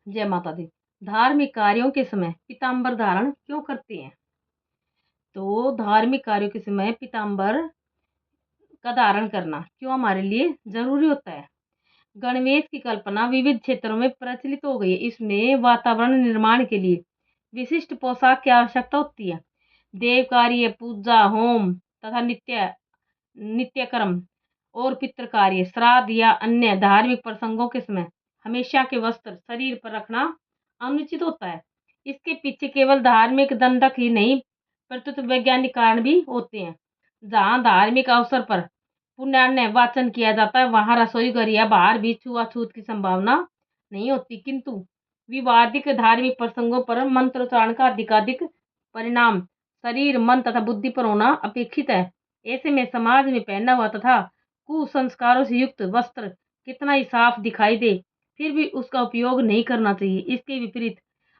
जय माता दी। धार्मिक कार्यों के समय पीताम्बर धारण क्यों करते हैं? तो धार्मिक कार्यों के समय पीताम्बर का धारण करना क्यों हमारे लिए जरूरी होता है? गणवेश की कल्पना विविध क्षेत्रों में प्रचलित हो गई है। इसमें वातावरण निर्माण के लिए विशिष्ट पोशाक की आवश्यकता होती है। देव कार्य, पूजा, होम तथा नित्य कर्म और पितृ कार्य, श्राद्ध या अन्य धार्मिक प्रसंगों के समय हमेशा के वस्त्र शरीर पर रखना अनुचित होता है। इसके पीछे केवल धार्मिक दंडक ही नहीं, प्रत्युत वैज्ञानिक कारण भी होते हैं। जहाँ धार्मिक अवसर पर पुण्यान्य वाचन किया जाता है, वहाँ रसोई घर या बाहर भी छुआछूत की संभावना नहीं होती, किंतु विवादित धार्मिक प्रसंगों पर मंत्रोच्चारण का अधिकाधिक परिणाम शरीर, मन तथा बुद्धि पर होना अपेक्षित है। ऐसे में समाज में पहना हुआ तथा कुसंस्कारों से युक्त वस्त्र कितना ही साफ दिखाई दे, फिर भी उसका उपयोग नहीं करना चाहिए। इसके विपरीत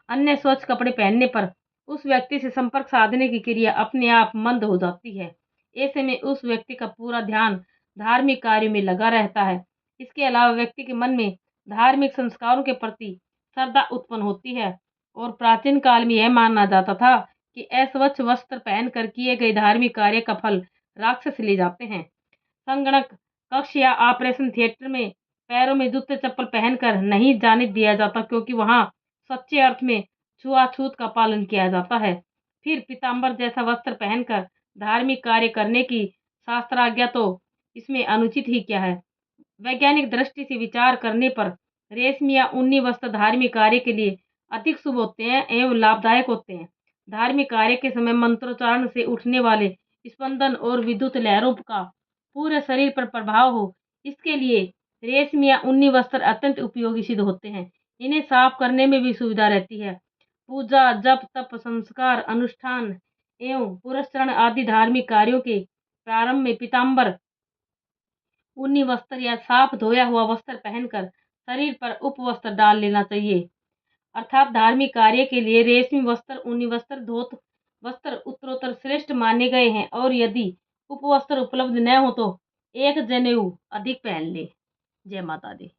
अन्य स्वच्छ कपड़े पहनने पर उस व्यक्ति से संपर्क साधने की क्रिया अपने आप मंद हो जाती है। ऐसे में उस व्यक्ति का पूरा ध्यान धार्मिक कार्य में लगा रहता है। इसके अलावा व्यक्ति के मन में धार्मिक संस्कारों के प्रति श्रद्धा उत्पन्न होती है और प्राचीन काल में यह माना जाता था कि अस्वच्छ वस्त्र पहनकर किए गए धार्मिक कार्य का फल राक्षस ले जाते हैं। संगणक कक्ष या ऑपरेशन थिएटर में पैरों में जूते चप्पल पहनकर नहीं जाने दिया जाता, क्योंकि वहां सच्चे अर्थ में छुआछूत का पालन किया जाता है। फिर पीताम्बर जैसा वस्त्र पहनकर धार्मिक कार्य करने की शास्त्राज्ञा तो इसमें अनुचित ही क्या है। वैज्ञानिक दृष्टि से विचार करने पर रेशमी या ऊनी वस्त्र धार्मिक कार्य के लिए अधिक शुभ होते हैं एवं लाभदायक होते हैं। धार्मिक कार्य के समय मंत्रोच्चारण से उठने वाले स्पंदन और विद्युत लहरों का पूरे शरीर पर प्रभाव हो, इसके लिए रेशमी या ऊनी वस्त्र अत्यंत उपयोगी सिद्ध होते हैं। इन्हें साफ करने में भी सुविधा रहती है। पूजा, जप, तप, संस्कार, अनुष्ठान एवं पुरस्चरण आदि धार्मिक कार्यों के प्रारंभ में पीताम्बर, ऊनी वस्त्र या साफ धोया हुआ वस्त्र पहनकर शरीर पर उपवस्त्र डाल लेना चाहिए। अर्थात धार्मिक कार्य के लिए रेशमी वस्त्र, ऊनी वस्त्र, धोत वस्त्र उत्तरोत्तर श्रेष्ठ माने गए हैं, और यदि उपवस्त्र उपलब्ध न हो तो एक जनेऊ अधिक पहन ले। जय माता दी।